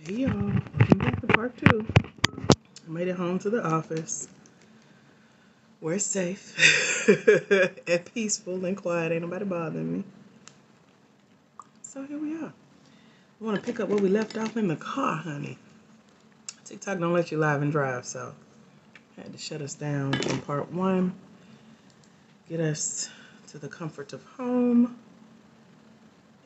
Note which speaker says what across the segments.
Speaker 1: Hey y'all, welcome back to part two. I made it home to the office. We're safe and peaceful and quiet. Ain't nobody bothering me. So here we are. I want to pick up where we left off in the car, honey. TikTok don't let you live and drive, so I had to shut us down in part one. Get us to the comfort of home.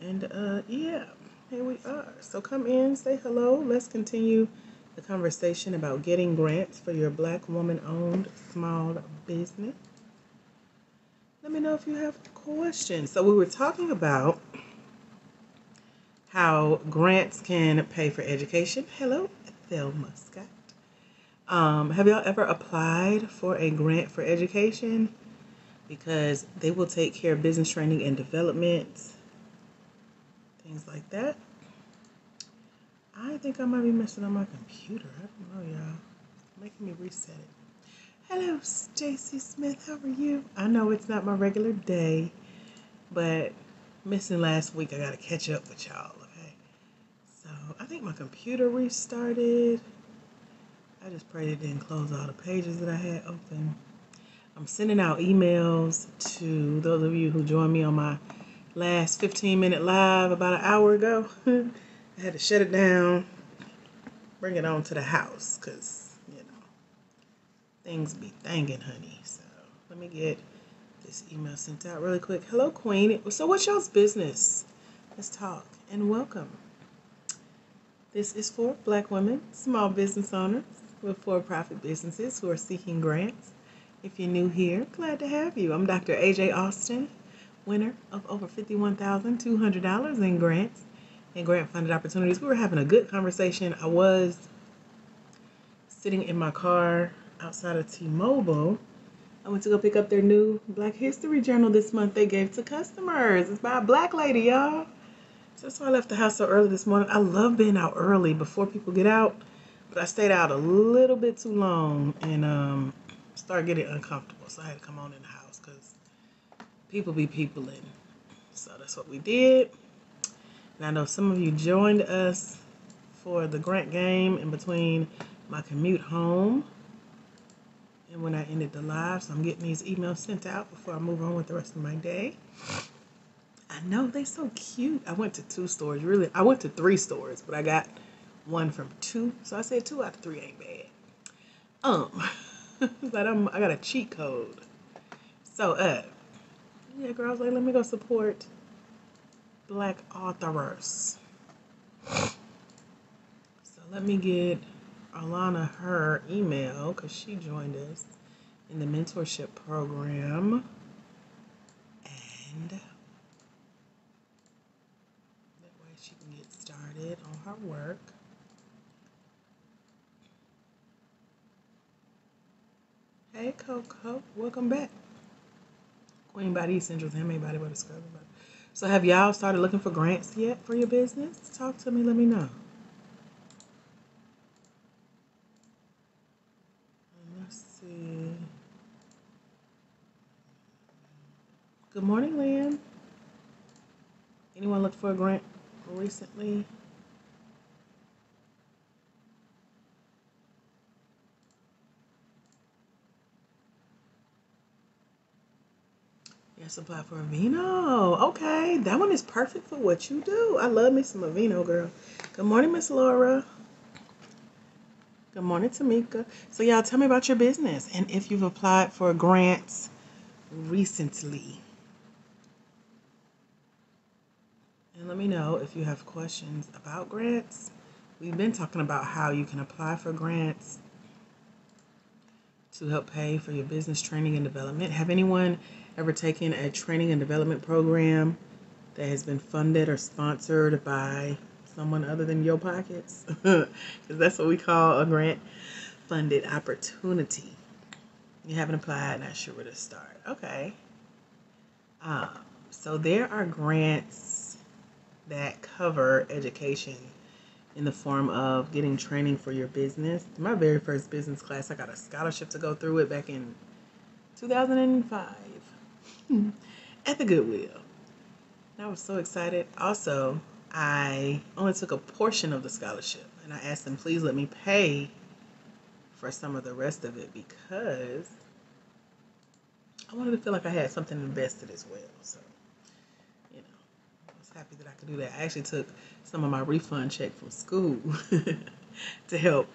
Speaker 1: And yeah, here we are. So come in, say hello. Let's continue the conversation about getting grants for your Black woman-owned small business. Let me know if you have questions. So we were talking about how grants can pay for education. Hello, Thelma Scott. Have y'all ever applied for a grant for education? Because they will take care of business training and development, things like that. I think I might be messing on my computer. I don't know, y'all. It's making me reset it. Hello, Stacy Smith. How are you? I know it's not my regular day, but missing last week, I got to catch up with y'all, okay? So I think my computer restarted. I just prayed it didn't close all the pages that I had open. I'm sending out emails to those of you who joined me on my last 15-minute live about an hour ago. I had to shut it down, bring it on to the house, because, you know, things be thangin', honey. So let me get this email sent out really quick. Hello, Queen. So what's y'all's business? Let's talk and welcome. This is for Black women, small business owners with for-profit businesses who are seeking grants. If you're new here, glad to have you. I'm Dr. AJ Austin, winner of over $51,200 in grants and grant-funded opportunities. We were having a good conversation. I was sitting in my car outside of T-Mobile. I went to go pick up their new Black History Journal this month they gave to customers. It's by a Black lady, y'all. So that's why I left the house so early this morning. I love being out early before people get out, but I stayed out a little bit too long and started getting uncomfortable. So I had to come on in the house because people be peopling. So that's what we did. And I know some of you joined us for the grant game in between my commute home and when I ended the live. So I'm getting these emails sent out before I move on with the rest of my day. I know, they so cute. I went to 2 stores. Really, I went to 3 stores, but I got one from 2. So I said 2 out of 3 ain't bad. But I got a cheat code. So yeah, girls, like, let me go support Black authors. So let me get Alana her email because she joined us in the mentorship program. And that way she can get started on her work. Hey, Coco, welcome back. Queen Body Essentials, anybody but a scrub. So have y'all started looking for grants yet for your business? Talk to me, let me know. Let's see. Good morning, Lynn. Anyone looked for a grant recently? Yes, apply for Aveeno. Okay, that one is perfect for what you do. I love me some Aveeno, girl. Good morning, Miss Laura. Good morning, Tamika. So y'all tell me about your business and if you've applied for grants recently. And let me know if you have questions about grants. We've been talking about how you can apply for grants to help pay for your business training and development. Have anyone ever taken a training and development program that has been funded or sponsored by someone other than your pockets? Because that's what we call a grant funded opportunity. You haven't applied, not sure where to start. Okay. So there are grants that cover education in the form of getting training for your business. My very first business class, I got a scholarship to go through it back in 2005 at the Goodwill. And I was so excited. Also, I only took a portion of the scholarship, and I asked them, please let me pay for some of the rest of it because I wanted to feel like I had something invested as well. So, you know, I was happy that I could do that. I actually took some of my refund check from school to help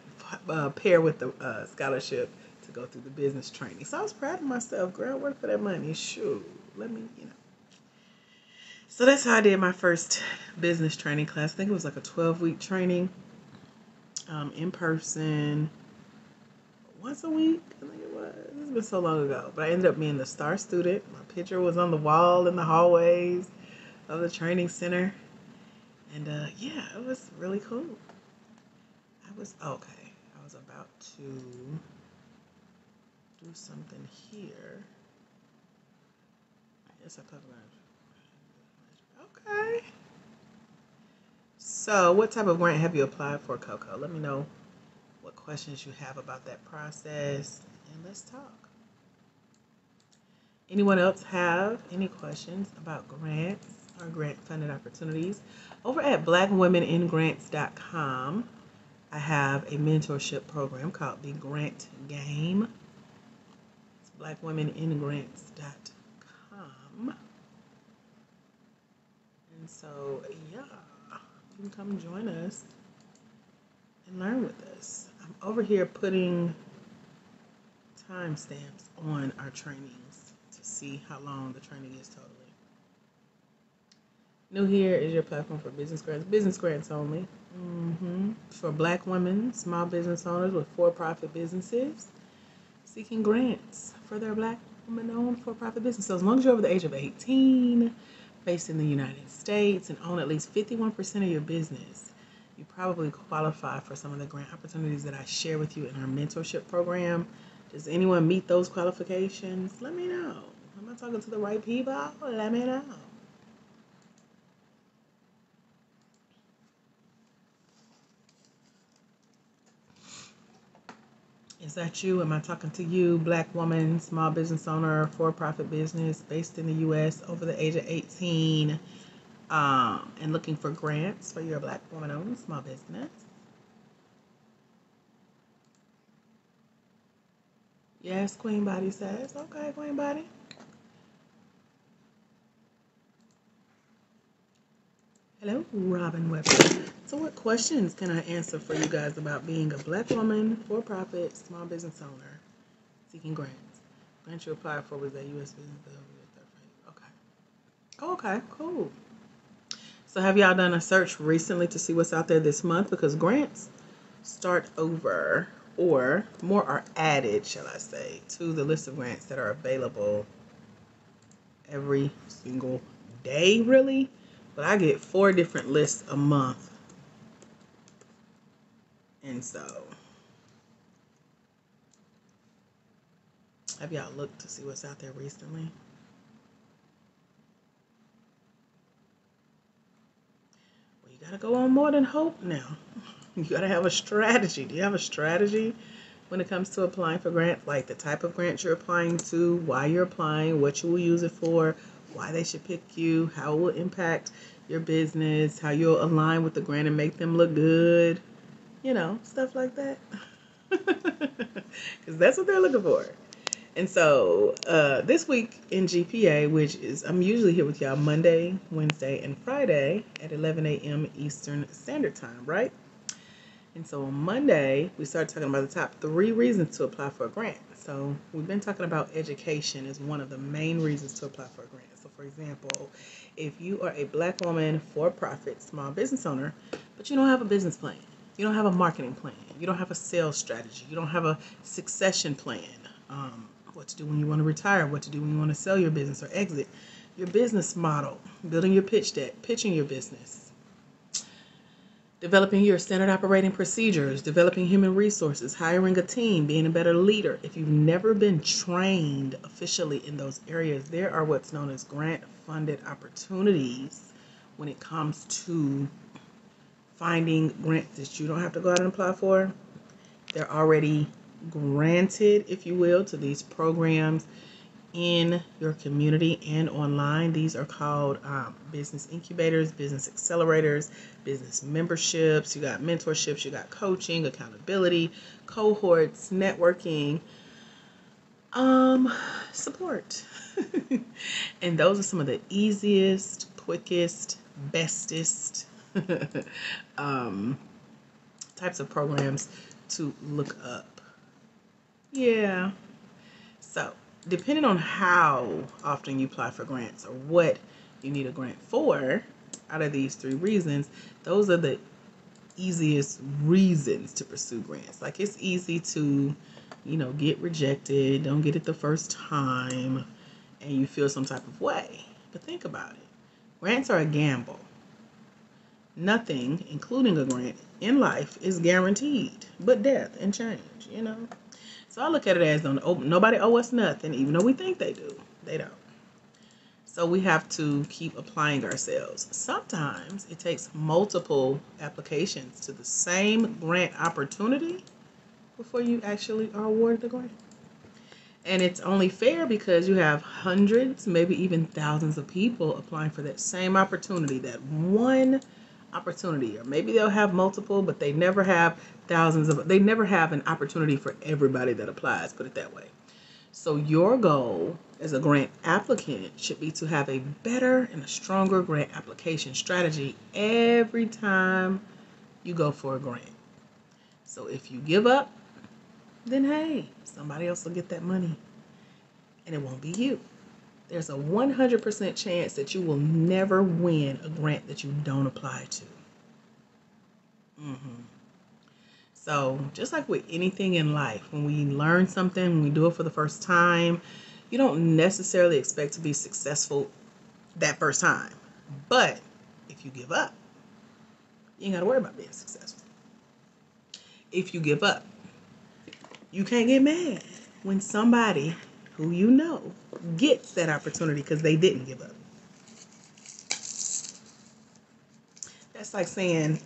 Speaker 1: pair with the scholarship to go through the business training. So I was proud of myself. Girl, I worked for that money. Shoot, let me, So that's how I did my first business training class. I think it was like a 12-week training, in person, once a week. I think it was. It's been so long ago. But I ended up being the star student. My picture was on the wall in the hallways of the training center. And yeah, it was really cool. I was about to do something here. I guess I talked about it. Okay. So, what type of grant have you applied for, Coco? Let me know what questions you have about that process, and let's talk. Anyone else have any questions about grants or grant-funded opportunities? Over at blackwomeningrants.com, I have a mentorship program called the Grant Game. It's blackwomeningrants.com. And so, yeah, you can come join us and learn with us. I'm over here putting timestamps on our trainings to see how long the training is totally. New here is your platform for business grants only. For Black women, small business owners with for-profit businesses seeking grants for their Black women-owned for-profit business. So as long as you're over the age of 18, based in the United States, and own at least 51% of your business, you probably qualify for some of the grant opportunities that I share with you in our mentorship program. Does anyone meet those qualifications? Let me know. Am I talking to the right people? Let me know. Is that you? Am I talking to you, Black woman, small business owner, for-profit business based in the U.S., over the age of 18, and looking for grants for your Black woman-owned small business? Yes, Queen Body says. Okay, Queen Body. Hello, Robin Webster. So what questions can I answer for you guys about being a Black woman, for-profit, small business owner, seeking grants? Grant you applied for was that U.S. business. Okay. Oh, okay, cool. So have y'all done a search recently to see what's out there this month? Because grants start over, or more are added, shall I say, to the list of grants that are available every single day, really. But I get 4 different lists a month. And so, have y'all looked to see what's out there recently? Well, you gotta go on more than hope now. You gotta have a strategy. Do you have a strategy when it comes to applying for grants? Like the type of grant you're applying to, why you're applying, what you will use it for, why they should pick you, how it will impact your business, how you'll align with the grant and make them look good. You know, stuff like that. Because that's what they're looking for. And so this week in GPA, which is, I'm usually here with y'all Monday, Wednesday, and Friday at 11 a.m. Eastern Standard Time, right? And so on Monday, we started talking about the top 3 reasons to apply for a grant. So we've been talking about education as one of the main reasons to apply for a grant. So for example, if you are a Black woman, for-profit, small business owner, but you don't have a business plan, you don't have a marketing plan, you don't have a sales strategy, you don't have a succession plan, what to do when you want to retire, what to do when you want to sell your business or exit, your business model, building your pitch deck, pitching your business, developing your standard operating procedures, developing human resources, hiring a team, being a better leader. If you've never been trained officially in those areas, there are what's known as grant-funded opportunities when it comes to finding grants that you don't have to go out and apply for. They're already granted, if you will, to these programs. in your community and online. These are called business incubators, business accelerators, business memberships. You got mentorships, you got coaching, accountability, cohorts, networking, support. And those are some of the easiest, quickest, bestest types of programs to look up. Yeah. So, depending on how often you apply for grants or what you need a grant for, out of these 3 reasons, those are the easiest reasons to pursue grants. Like, it's easy to, get rejected, don't get it the first time, and you feel some type of way. But think about it. Grants are a gamble. Nothing, including a grant, in life is guaranteed but death and change. So I look at it as nobody owe us nothing, even though we think they do. They don't. So we have to keep applying ourselves. Sometimes it takes multiple applications to the same grant opportunity before you actually are awarded the grant. And it's only fair because you have hundreds, maybe even thousands of people applying for that same opportunity, that one opportunity. Or maybe they'll have multiple, but they never have they never have an opportunity for everybody that applies, put it that way. So your goal as a grant applicant should be to have a better and a stronger grant application strategy every time you go for a grant. So if you give up, then hey, somebody else will get that money. And it won't be you. There's a 100% chance that you will never win a grant that you don't apply to. So just like with anything in life, when we learn something, when we do it for the first time, you don't necessarily expect to be successful that first time. But if you give up, you ain't got to worry about being successful. If you give up, you can't get mad when somebody who you know gets that opportunity because they didn't give up. That's like saying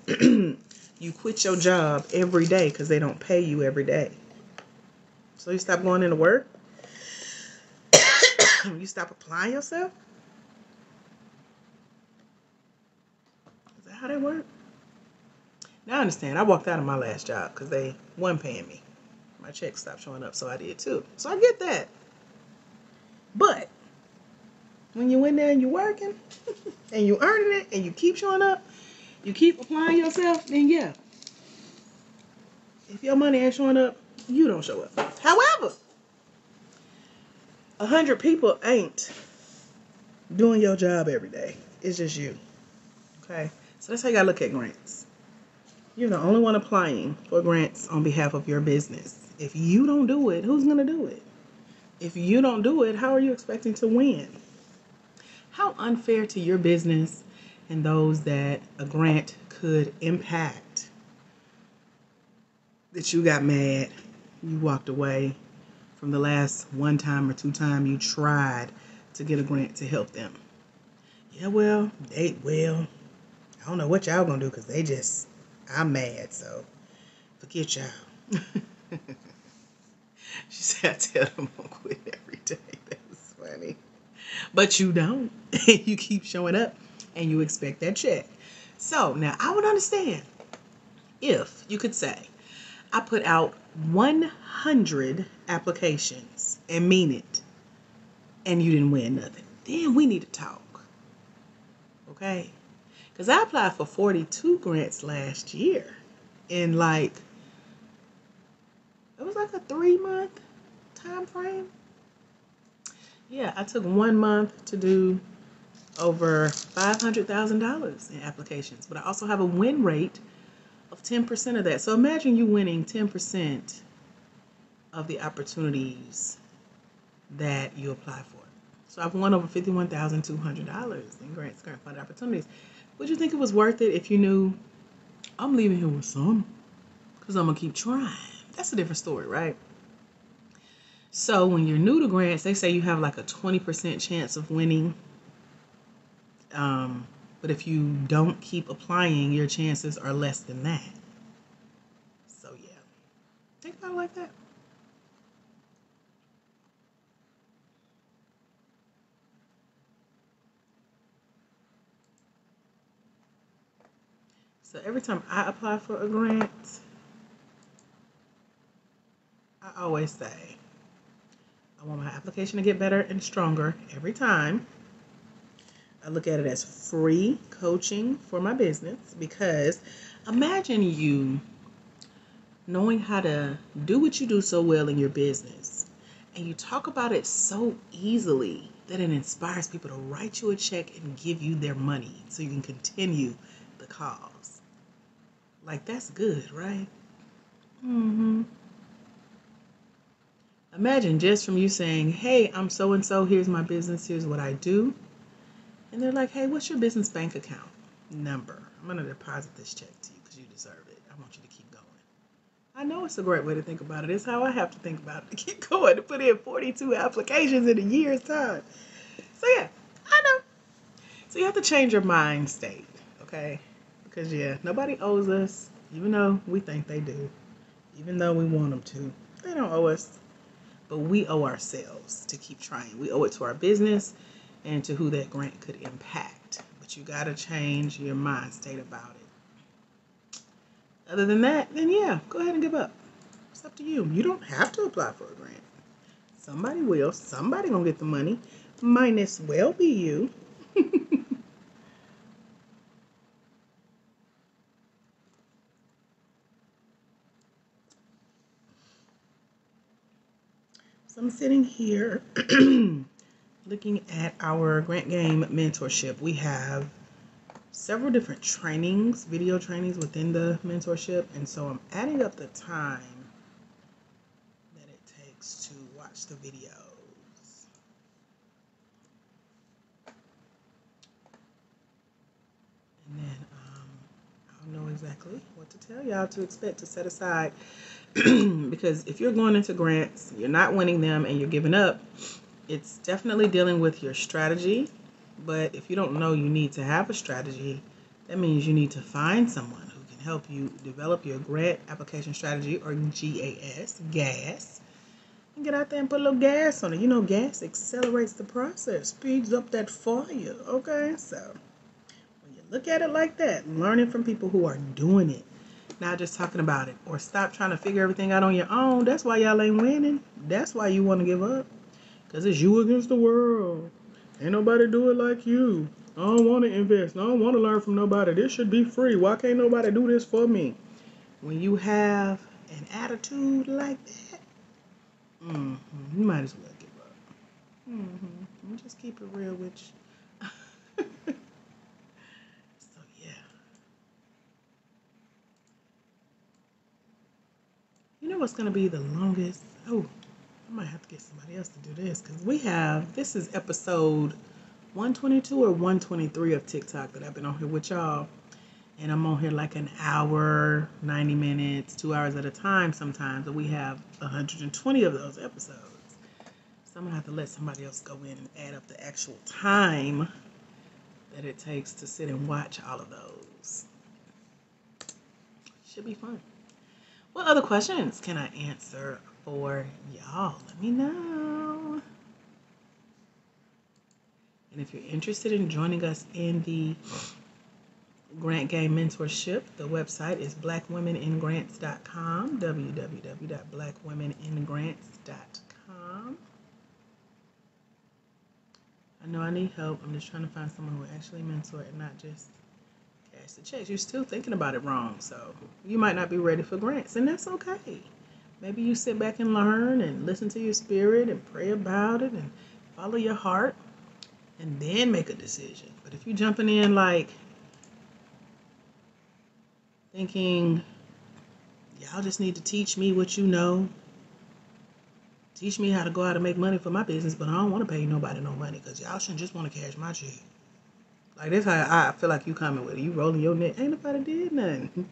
Speaker 1: you quit your job every day because they don't pay you every day. So you stop going into work? You stop applying yourself? Is that how they work? Now I understand. I walked out of my last job because they weren't paying me. My check stopped showing up, so I did too. So I get that. But when you in there and you're working and you earning it and you keep showing up, you keep applying yourself, then yeah. If your money ain't showing up, you don't show up. However, 100 people ain't doing your job every day. It's just you. Okay? So that's how you gotta look at grants. You're the only one applying for grants on behalf of your business. If you don't do it, who's gonna do it? If you don't do it, how are you expecting to win? How unfair to your business and those that a grant could impact that you got mad, you walked away from the last 1 time or 2 time you tried to get a grant to help them. Yeah, I don't know what y'all gonna do because I'm mad, so forget y'all. She said, I tell them I'll quit every day. That was funny. But you don't. You keep showing up and you expect that check. So now I would understand if you could say, I put out 100 applications and mean it, and you didn't win nothing. Then we need to talk. Okay? Because I applied for 42 grants last year in it was like a 3-month time frame. Yeah, I took 1 month to do over $500,000 in applications, but I also have a win rate of 10% of that. So imagine you winning 10% of the opportunities that you apply for. So I've won over $51,200 in grant fund opportunities. Would you think it was worth it if you knew I'm leaving here with some? Because I'm going to keep trying. That's a different story, right? So when you're new to grants, they say you have like a 20% chance of winning. But if you don't keep applying, your chances are less than that. So yeah, think about it like that. So every time I apply for a grant, I always say, I want my application to get better and stronger every time. I look at it as free coaching for my business, because imagine you knowing how to do what you do so well in your business, and you talk about it so easily that it inspires people to write you a check and give you their money so you can continue the cause. Like, that's good, right? Imagine just from you saying, hey, I'm so and so, here's my business, here's what I do. And they're like, hey, what's your business bank account number? I'm going to deposit this check to you because you deserve it. I want you to keep going. I know it's a great way to think about it. It's how I have to think about it to keep going, to put in 42 applications in a year's time. So, yeah, I know. So, you have to change your mind state, okay? Because, yeah, nobody owes us, even though we think they do, even though we want them to. They don't owe us. But we owe ourselves to keep trying. We owe it to our business and to who that grant could impact. But you got to change your mind state about it. Other than that, then yeah, go ahead and give up. It's up to you. You don't have to apply for a grant. Somebody will. Somebody gonna get the money. Might as well be you. So I'm sitting here looking at our Grant Game mentorship. We have several different trainings, video trainings within the mentorship, and so I'm adding up the time that it takes to watch the videos. And then I'll know exactly what to tell y'all to expect, to set aside. Because if you're going into grants, you're not winning them, and you're giving up, it's definitely dealing with your strategy. But if you don't know you need to have a strategy, that means you need to find someone who can help you develop your grant application strategy, or GAS, and get out there and put a little gas on it. You know, gas accelerates the process, speeds up that fire, okay? So when you look at it like that, learning from people who are doing it, not just talking about it, or stop trying to figure everything out on your own. That's why y'all ain't winning. That's why you want to give up. Because it's you against the world. Ain't nobody do it like you. I don't want to invest. I don't want to learn from nobody. This should be free. Why can't nobody do this for me? When you have an attitude like that, you might as well give up. Let me just keep it real with you. So, yeah. You know what's going to be the longest? Oh, I might have to get somebody else to do this, because this is episode 122 or 123 of TikTok that I've been on here with y'all. And I'm on here like an hour, 90 minutes, 2 hours at a time sometimes. But we have 120 of those episodes. So I'm going to have to let somebody else go in and add up the actual time that it takes to sit and watch all of those. Should be fun. What other questions can I answer for y'all? Let me know. And if you're interested in joining us in the Grant Game Mentorship, the website is blackwomeningrants.com, www.blackwomeningrants.com. I know I need help. I'm just trying to find someone who will actually mentor and not just cash the checks. You're still thinking about it wrong, so you might not be ready for grants, and that's okay. Maybe you sit back and learn and listen to your spirit and pray about it and follow your heart and then make a decision. But if you're jumping in like thinking, y'all just need to teach me what you know, teach me how to go out and make money for my business, but I don't want to pay nobody no money, because y'all shouldn't just want to cash my check. Like, that's how I feel like you coming with it. You rolling your neck. Ain't nobody did nothing.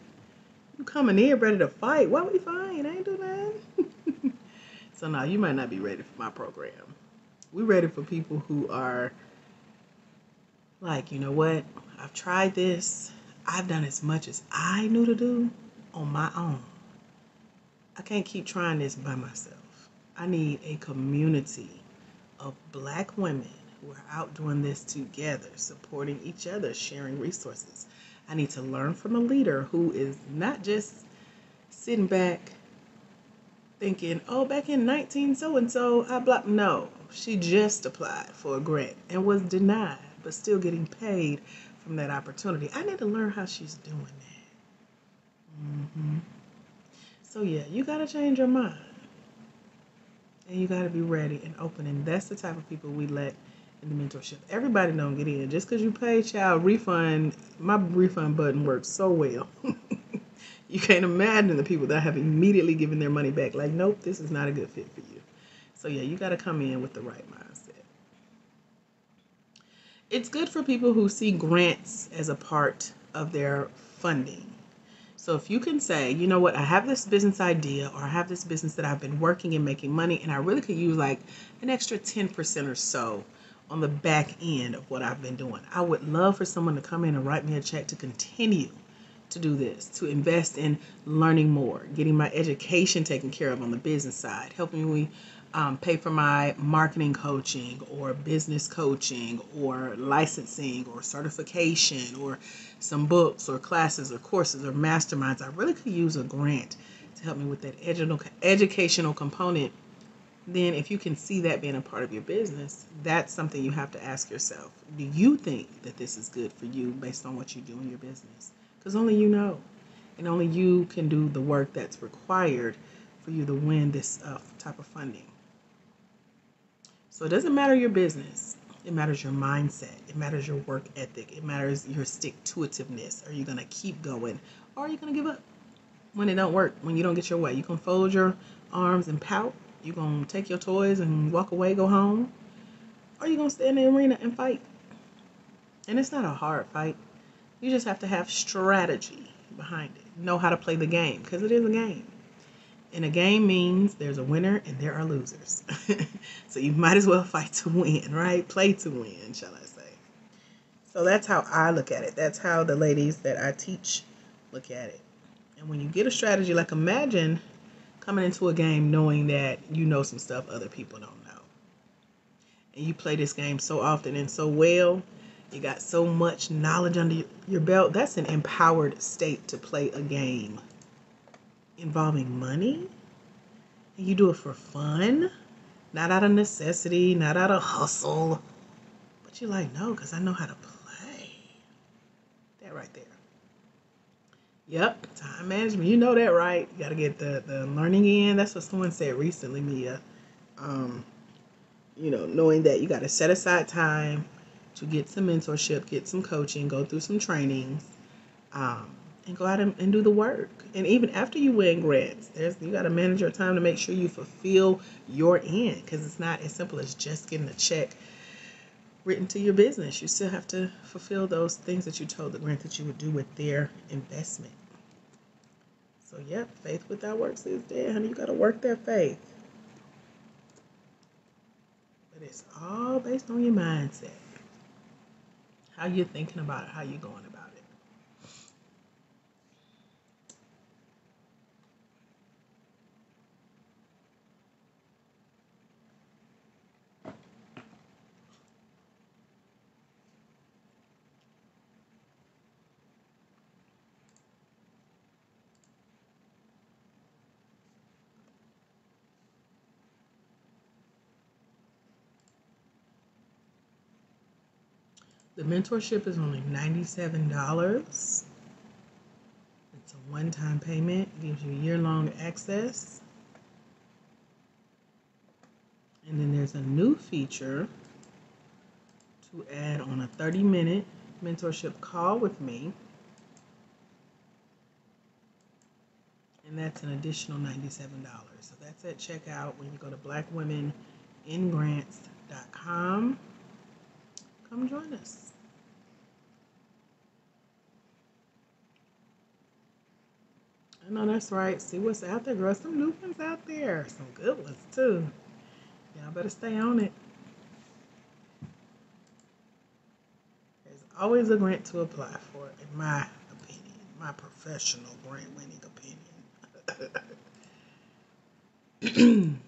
Speaker 1: You coming in ready to fight. What we fight? I ain't do nothing. So now you might not be ready for my program. We're ready for people who are like, you know what? I've tried this. I've done as much as I knew to do on my own. I can't keep trying this by myself. I need a community of Black women who are out doing this together, supporting each other, sharing resources. I need to learn from a leader who is not just sitting back thinking, oh, back in 19 so and so, I blocked. No, she just applied for a grant and was denied, but still getting paid from that opportunity. I need to learn how she's doing that. So, yeah, you got to change your mind. And you got to be ready and open. And that's the type of people we let in the mentorship. Everybody don't get in. Just because you pay child refund, my refund button works so well. You can't imagine the people that have immediately given their money back. Like, nope, this is not a good fit for you. So, yeah, you got to come in with the right mindset. It's good for people who see grants as a part of their funding. So if you can say, you know what, I have this business idea or I have this business that I've been working and making money and I really could use like an extra 10% or so on the back end of what I've been doing. I would love for someone to come in and write me a check to continue to do this, to invest in learning more, getting my education taken care of on the business side, helping me pay for my marketing coaching or business coaching or licensing or certification or some books or classes or courses or masterminds. I really could use a grant to help me with that educational component. Then if you can see that being a part of your business, that's something you have to ask yourself. Do you think that this is good for you based on what you do in your business? Because only you know. And only you can do the work that's required for you to win this type of funding. So it doesn't matter your business. It matters your mindset. It matters your work ethic. It matters your stick-to-itiveness. Are you going to keep going? Or are you going to give up when it don't work, when you don't get your way? You going to fold your arms and pout? You going to take your toys and walk away, go home? Or you going to stay in the arena and fight? And it's not a hard fight. You just have to have strategy behind it. Know how to play the game, because it is a game. And a game means there's a winner and there are losers. So you might as well fight to win, right? Play to win, shall I say. So that's how I look at it. That's how the ladies that I teach look at it. And when you get a strategy, like imagine coming into a game knowing that you know some stuff other people don't know. And you play this game so often and so well, you got so much knowledge under your belt. That's an empowered state to play a game involving money. And you do it for fun, not out of necessity, not out of hustle. But you're like, no, because I know how to play. That right there. Yep, time management. You know that, right? You got to get the learning in. That's what someone said recently, Mia. Knowing that you got to set aside time to get some mentorship, get some coaching, go through some trainings, and go out and do the work. And even after you win grants, you got to manage your time to make sure you fulfill your end, because it's not as simple as just getting a check written to your business. You still have to fulfill those things that you told the grant that you would do with their investment. So, yep, faith without works is dead, honey. You got to work that faith. But it's all based on your mindset. How you're thinking about it, how you're going about it. The mentorship is only $97. It's a one-time payment. It gives you year-long access. And then there's a new feature to add on a 30-minute mentorship call with me. And that's an additional $97. So that's at checkout when you go to blackwomeningrants.com. Come join us. I know that's right. See what's out there, girl. Some new ones out there. Some good ones, too. Y'all better stay on it. There's always a grant to apply for, in my opinion. My professional grant-winning opinion.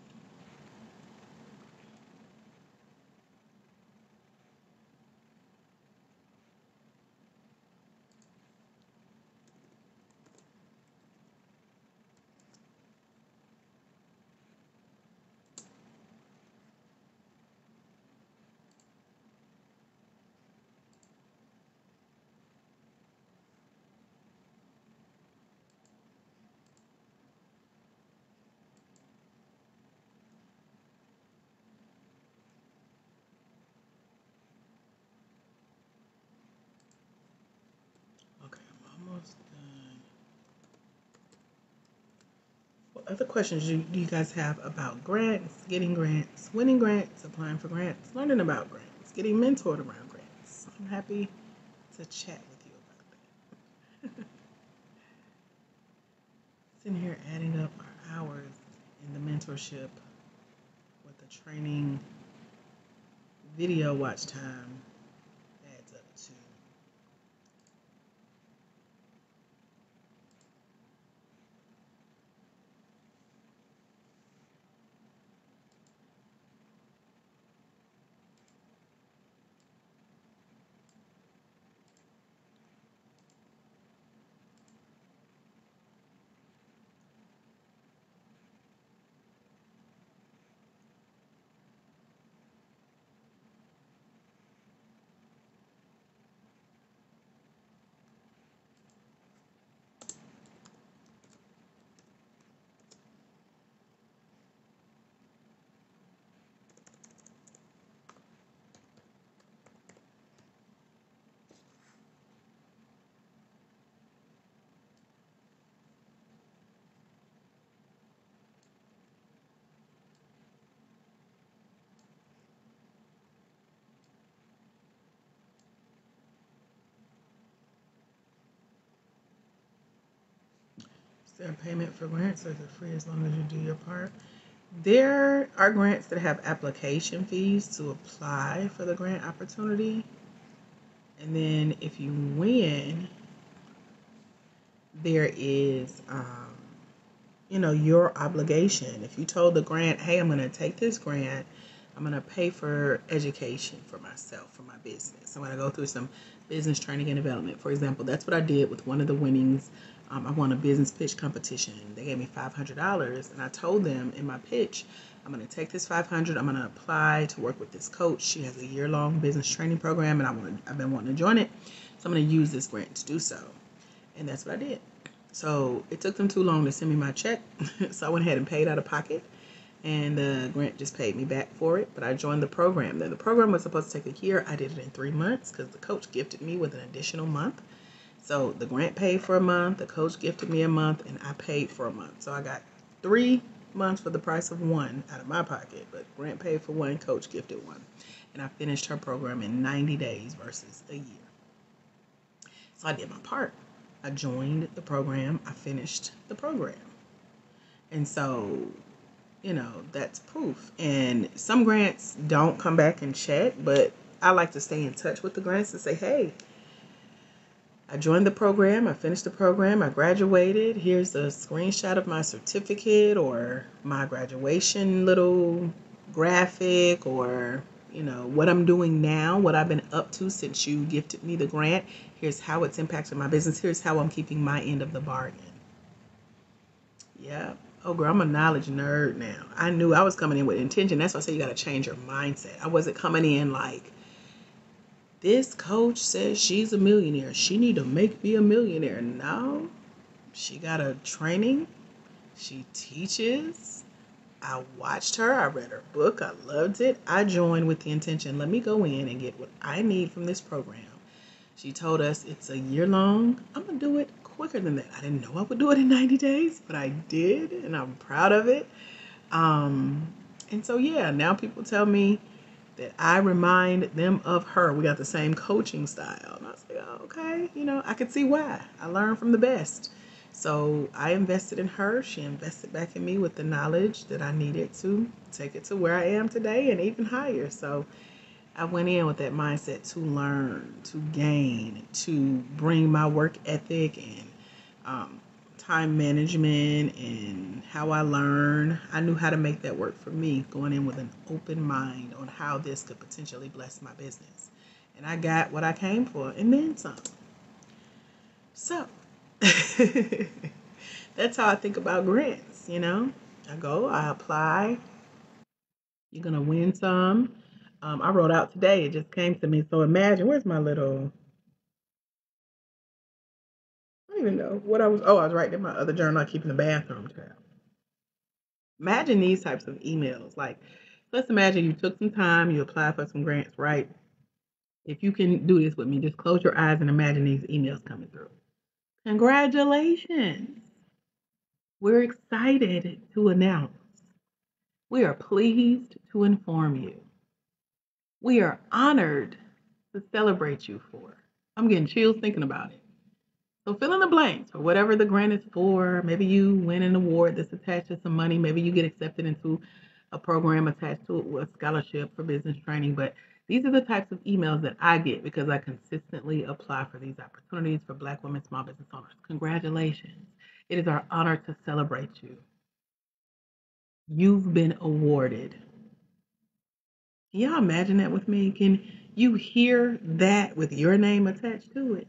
Speaker 1: what other questions do you guys have about grants, getting grants, winning grants, applying for grants, learning about grants, getting mentored around grants? I'm happy to chat with you about that. Sitting here adding up our hours in the mentorship with the training video watch time adds up to. Is there a payment for grants or is it free as long as you do your part? There are grants that have application fees to apply for the grant opportunity. And then if you win, there is, your obligation. If you told the grant, hey, I'm going to take this grant, I'm going to pay for education for myself, for my business. I'm going to go through some business training and development. For example, that's what I did with one of the winnings. I won a business pitch competition. They gave me $500, and I told them in my pitch, I'm going to take this $500. I'm going to apply to work with this coach. She has a year-long business training program, and I've been wanting to join it. So I'm going to use this grant to do so. And that's what I did. So it took them too long to send me my check. So I went ahead and paid out of pocket. And the grant just paid me back for it. But I joined the program. Then the program was supposed to take a year. I did it in 3 months because the coach gifted me with an additional month. So the grant paid for a month, the coach gifted me a month, and I paid for a month. So I got 3 months for the price of one out of my pocket. But grant paid for one, coach gifted one. And I finished her program in 90 days versus a year. So I did my part. I joined the program. I finished the program. And so, that's proof. And some grants don't come back and check, but I like to stay in touch with the grants and say, hey, I joined the program, I finished the program, I graduated. Here's a screenshot of my certificate or my graduation little graphic or, what I'm doing now, what I've been up to since you gifted me the grant. Here's how it's impacted my business. Here's how I'm keeping my end of the bargain. Yeah. Oh, girl, I'm a knowledge nerd now. I knew I was coming in with intention. That's why I say you got to change your mindset. I wasn't coming in like, this coach says she's a millionaire. She need to make me a millionaire. No, she got a training. She teaches. I watched her. I read her book. I loved it. I joined with the intention, let me go in and get what I need from this program. She told us it's a year long. I'm going to do it quicker than that. I didn't know I would do it in 90 days, but I did, and I'm proud of it. And so, yeah, now people tell me that I remind them of her. We got the same coaching style. And I was like, oh, okay, I could see why. I learned from the best. So I invested in her. She invested back in me with the knowledge that I needed to take it to where I am today and even higher. So I went in with that mindset to learn, to gain, to bring my work ethic and time management and how I learn. I knew how to make that work for me, going in with an open mind on how this could potentially bless my business. And I got what I came for and then some. So that's how I think about grants, I go, I apply. You're going to win some. I wrote out today, it just came to me. So imagine, where's my little, I don't even know what I was writing in my other journal I keep in the bathroom tab. Imagine these types of emails. Like, let's imagine you took some time, you applied for some grants, right? If you can do this with me, just close your eyes and imagine these emails coming through. Congratulations. we're excited to announce, we are pleased to inform you, we are honored to celebrate you for. I'm getting chills thinking about it. So fill in the blanks for whatever the grant is for. Maybe you win an award that's attached to some money. Maybe you get accepted into a program attached to a scholarship for business training. But these are the types of emails that I get because I consistently apply for these opportunities for Black women small business owners. Congratulations. It is our honor to celebrate you. You've been awarded. Can y'all imagine that with me? Can you hear that with your name attached to it?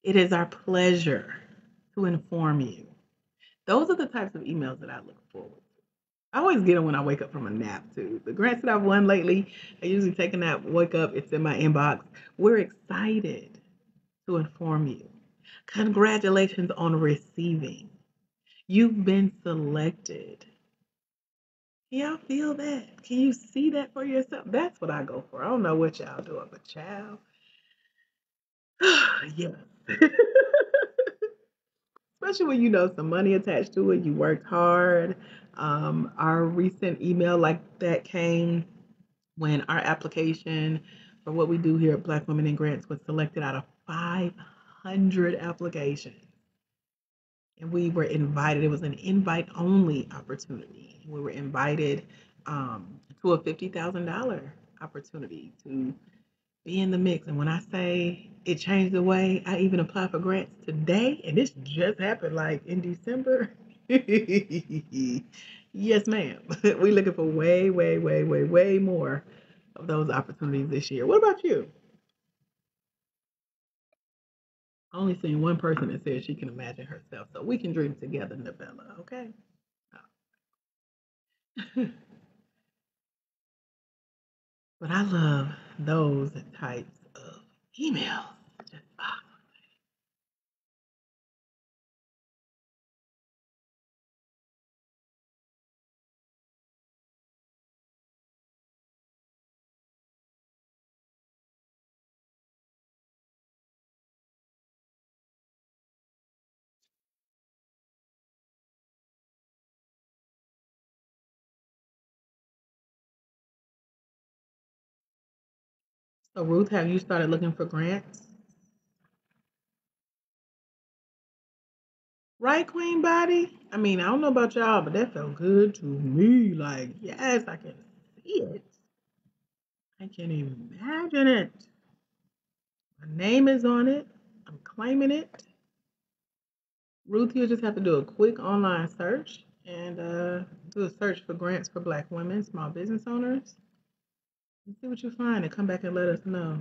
Speaker 1: It is our pleasure to inform you. Those are the types of emails that I look forward to. I always get them when I wake up from a nap, too. The grants that I've won lately, I usually take a nap, wake up, it's in my inbox. We're excited to inform you. Congratulations on receiving. You've been selected. Can y'all feel that? Can you see that for yourself? That's what I go for. I don't know what y'all doing, but child, yes. Especially when you know some money attached to it, you worked hard. Our recent email like that came when our application for what we do here at Black Women in Grants was selected out of 500 applications. And we were invited, it was an invite only opportunity. We were invited to a $50,000 opportunity to be in the mix. And when I say it changed the way I even apply for grants today, and this just happened like in December. Yes, ma'am. We're looking for way, way, way, way, way more of those opportunities this year. What about you? I only seen one person that said she can imagine herself, so we can dream together, Novella, okay? But I love those types of emails. Just, So, Ruth, have you started looking for grants? Right, Queen Body? I mean, I don't know about y'all, but that felt good to me. Like, yes, I can see it. I can imagine it. My name is on it. I'm claiming it. Ruth, you just have to do a quick online search and do a search for grants for Black women, small business owners. And see what you find and come back and let us know.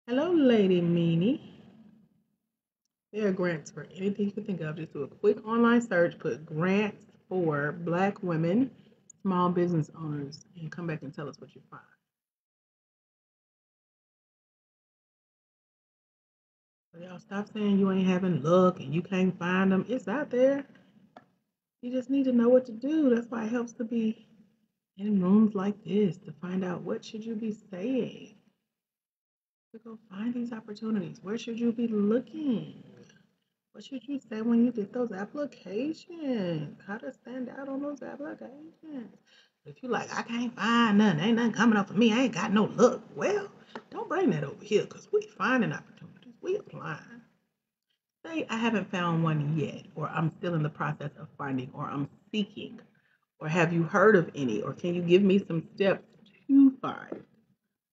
Speaker 1: Hello, Lady Meanie. There are grants for anything you can think of. Just do a quick online search, put grants for Black women, small business owners, and come back and tell us what you find. So y'all stop saying you ain't having luck and you can't find them. It's out there. You just need to know what to do. That's why it helps to be in rooms like this to find out what should you be saying to go find these opportunities. Where should you be looking? What should you say when you get those applications? How to stand out on those applications? If you like, I can't find nothing, ain't nothing coming up for me, I ain't got no luck. Well, don't bring that over here because we finding opportunities. We applying. Say I haven't found one yet, or I'm still in the process of finding, or I'm seeking, or have you heard of any, or can you give me some steps to find?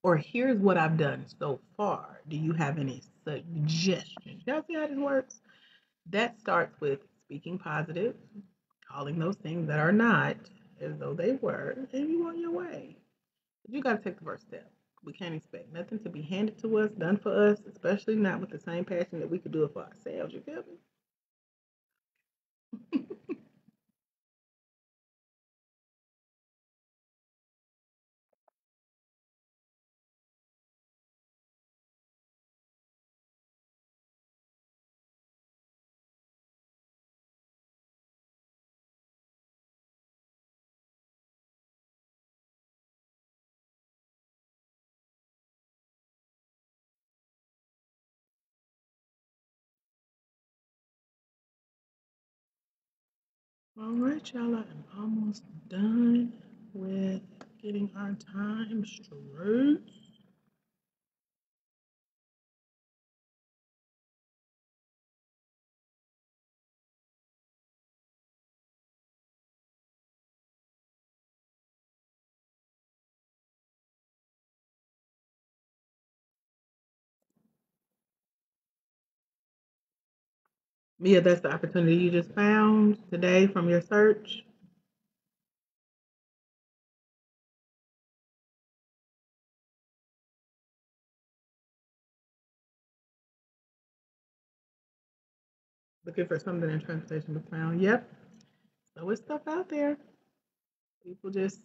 Speaker 1: Or here's what I've done so far. Do you have any suggestions? Y'all see how this works? That starts with speaking positive, calling those things that are not as though they were, and you on your way. But you got to take the first step. We can't expect nothing to be handed to us, done for us, especially not with the same passion that we could do it for ourselves. You feel me? All right, y'all, I'm almost done with getting our time straight. Mia, that's the opportunity you just found today from your search. Looking for something in transportation but found. Yep. So it's stuff out there. People just,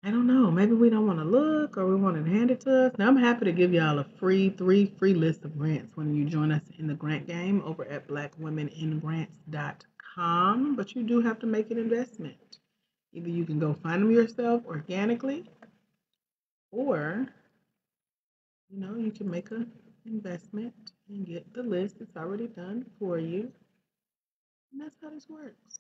Speaker 1: I don't know. Maybe we don't want to look or we want it handed to us. Now, I'm happy to give y'all a three free list of grants when you join us in the grant game over at blackwomeningrants.com. But you do have to make an investment. Either you can go find them yourself organically, or you can make an investment and get the list. It's already done for you. And that's how this works.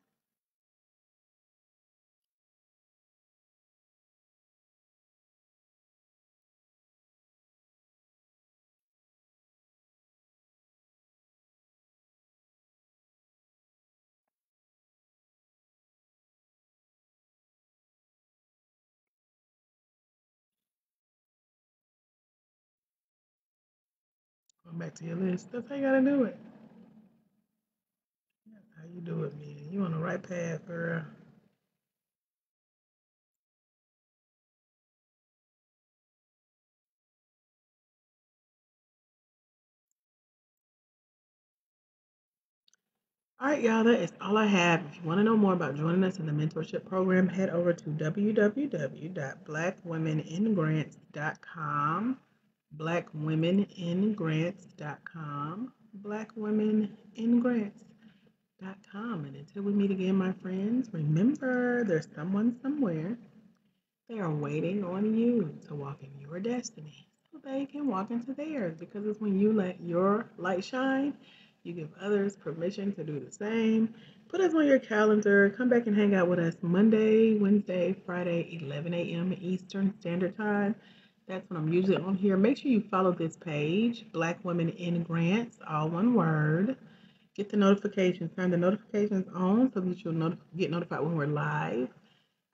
Speaker 1: Going back to your list. That's how you gotta do it. That's how you do it, man. You on the right path, girl. All right, y'all, that is all I have. If you want to know more about joining us in the mentorship program, head over to www.blackwomeningrants.com. Blackwomeningrants.com. Blackwomeningrants.com. And until we meet again, my friends, remember there's someone somewhere. They are waiting on you to walk in your destiny so they can walk into theirs, because it's when you let your light shine, you give others permission to do the same. Put us on your calendar. Come back and hang out with us Monday, Wednesday, Friday, 11 a.m. Eastern Standard Time. That's when I'm usually on here. Make sure you follow this page, Black Women in Grants, all one word. Get the notifications, turn the notifications on so that you'll get notified when we're live.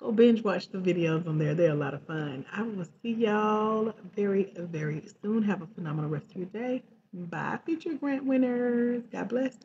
Speaker 1: Go binge watch the videos on there. They're a lot of fun. I will see y'all very, very soon. Have a phenomenal rest of your day. Bye, future grant winners. God bless.